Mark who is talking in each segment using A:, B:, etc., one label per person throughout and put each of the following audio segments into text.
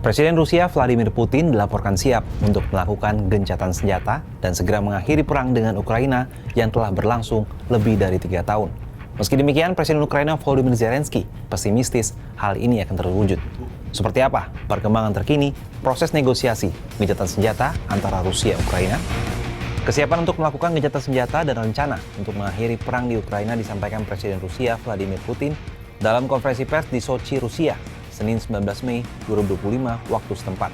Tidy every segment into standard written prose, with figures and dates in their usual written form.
A: Presiden Rusia Vladimir Putin dilaporkan siap untuk melakukan gencatan senjata dan segera mengakhiri perang dengan Ukraina yang telah berlangsung lebih dari 3 tahun. Meski demikian, Presiden Ukraina Volodymyr Zelensky pesimistis hal ini akan terwujud. Seperti apa perkembangan terkini proses negosiasi gencatan senjata antara Rusia dan Ukraina? Kesiapan untuk melakukan gencatan senjata dan rencana untuk mengakhiri perang di Ukraina disampaikan Presiden Rusia Vladimir Putin dalam konferensi pers di Sochi, Rusia, Senin 19 Mei 2025 waktu setempat.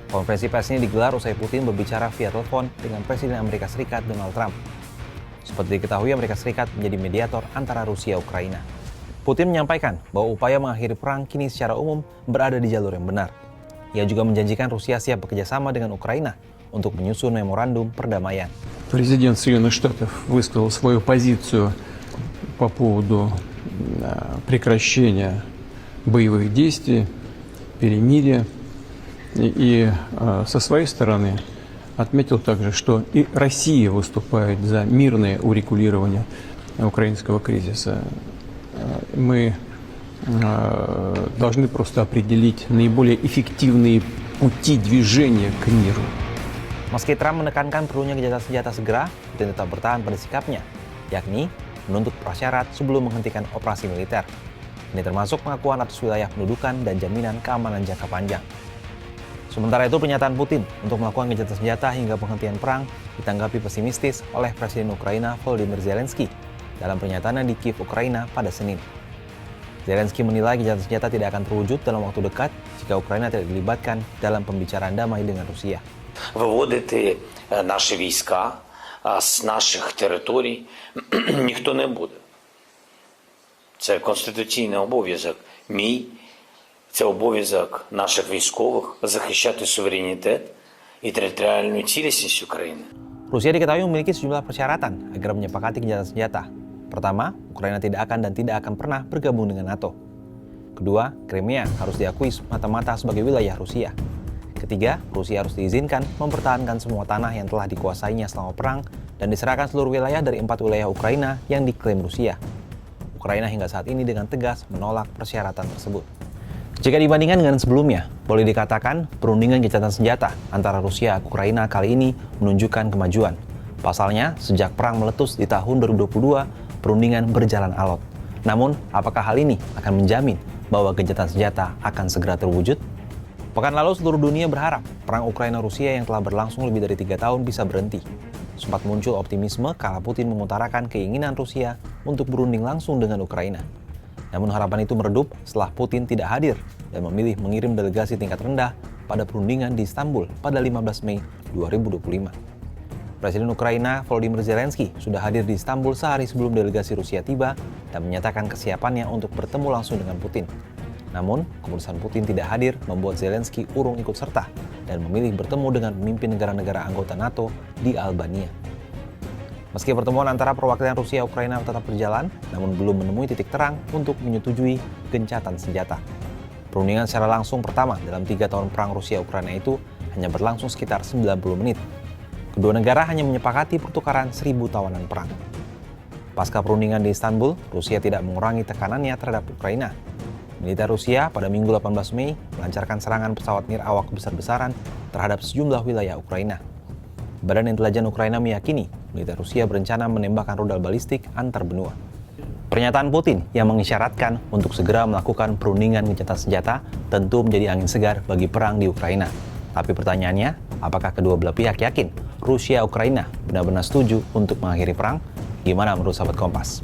A: Konferensi pers ini digelar usai Putin berbicara via telepon dengan Presiden Amerika Serikat Donald Trump. Seperti diketahui, Amerika Serikat menjadi mediator antara Rusia dan Ukraina. Putin menyampaikan bahwa upaya mengakhiri perang kini secara umum berada di jalur yang benar. Ia juga menjanjikan Rusia siap bekerjasama dengan Ukraina untuk menyusun memorandum perdamaian.
B: Президент Соединенных Штатов высказал свою позицию по поводу прекращения боевых действий, перемирия. И со своей стороны отметил также, что и Россия выступает за мирное урегулирование украинского кризиса. Мы должны просто определить наиболее эффективные пути движения к миру.
A: Meski Trump menekankan perlunya gencatan senjata segera, Putin tetap bertahan pada sikapnya, yakni menuntut prasyarat sebelum menghentikan operasi militer. Ini termasuk pengakuan atas wilayah pendudukan dan jaminan keamanan jangka panjang. Sementara itu, pernyataan Putin untuk melakukan gencatan senjata hingga penghentian perang ditanggapi pesimistis oleh Presiden Ukraina Volodymyr Zelensky dalam pernyataannya di Kiev, Ukraina pada Senin. Zelensky menilai gencatan senjata tidak akan terwujud dalam waktu dekat jika Ukraina tidak dilibatkan dalam pembicaraan damai dengan Rusia.
C: Виводити наші війська з наших територій ніхто не буде. Це конституційний обов'язок мій, це обов'язок наших військових захищати суверенітет і територіальну цілісність України.
A: Rusia diketahui memiliki sejumlah persyaratan agar menyepakati gencatan senjata. Pertama, Ukraina tidak akan dan tidak akan pernah bergabung dengan NATO. Kedua, Crimea harus diakui mata-mata sebagai wilayah Rusia. Ketiga, Rusia harus diizinkan mempertahankan semua tanah yang telah dikuasainya selama perang dan diserahkan seluruh wilayah dari 4 wilayah Ukraina yang diklaim Rusia. Ukraina hingga saat ini dengan tegas menolak persyaratan tersebut. Jika dibandingkan dengan sebelumnya, boleh dikatakan perundingan gencatan senjata antara Rusia dan Ukraina kali ini menunjukkan kemajuan. Pasalnya, sejak perang meletus di tahun 2022, perundingan berjalan alot. Namun, apakah hal ini akan menjamin bahwa gencatan senjata akan segera terwujud? Pekan lalu seluruh dunia berharap perang Ukraina-Rusia yang telah berlangsung lebih dari 3 tahun bisa berhenti. Sempat muncul optimisme kala Putin mengutarakan keinginan Rusia untuk berunding langsung dengan Ukraina. Namun harapan itu meredup setelah Putin tidak hadir dan memilih mengirim delegasi tingkat rendah pada perundingan di Istanbul pada 15 Mei 2025. Presiden Ukraina Volodymyr Zelensky sudah hadir di Istanbul sehari sebelum delegasi Rusia tiba dan menyatakan kesiapannya untuk bertemu langsung dengan Putin. Namun, keputusan Putin tidak hadir membuat Zelensky urung ikut serta dan memilih bertemu dengan pemimpin negara-negara anggota NATO di Albania. Meski pertemuan antara perwakilan Rusia dan Ukraina tetap berjalan, namun belum menemui titik terang untuk menyetujui gencatan senjata. Perundingan secara langsung pertama dalam 3 tahun perang Rusia-Ukraina itu hanya berlangsung sekitar 90 menit. Kedua negara hanya menyepakati pertukaran 1.000 tawanan perang. Pasca perundingan di Istanbul, Rusia tidak mengurangi tekanannya terhadap Ukraina. Militer Rusia pada Minggu 18 Mei melancarkan serangan pesawat nirawak besar-besaran terhadap sejumlah wilayah Ukraina. Badan Intelijen Ukraina meyakini militer Rusia berencana menembakkan rudal balistik antar benua. Pernyataan Putin yang mengisyaratkan untuk segera melakukan perundingan gencatan senjata tentu menjadi angin segar bagi perang di Ukraina. Tapi pertanyaannya, apakah kedua belah pihak yakin Rusia dan Ukraina benar-benar setuju untuk mengakhiri perang? Gimana menurut sahabat Kompas?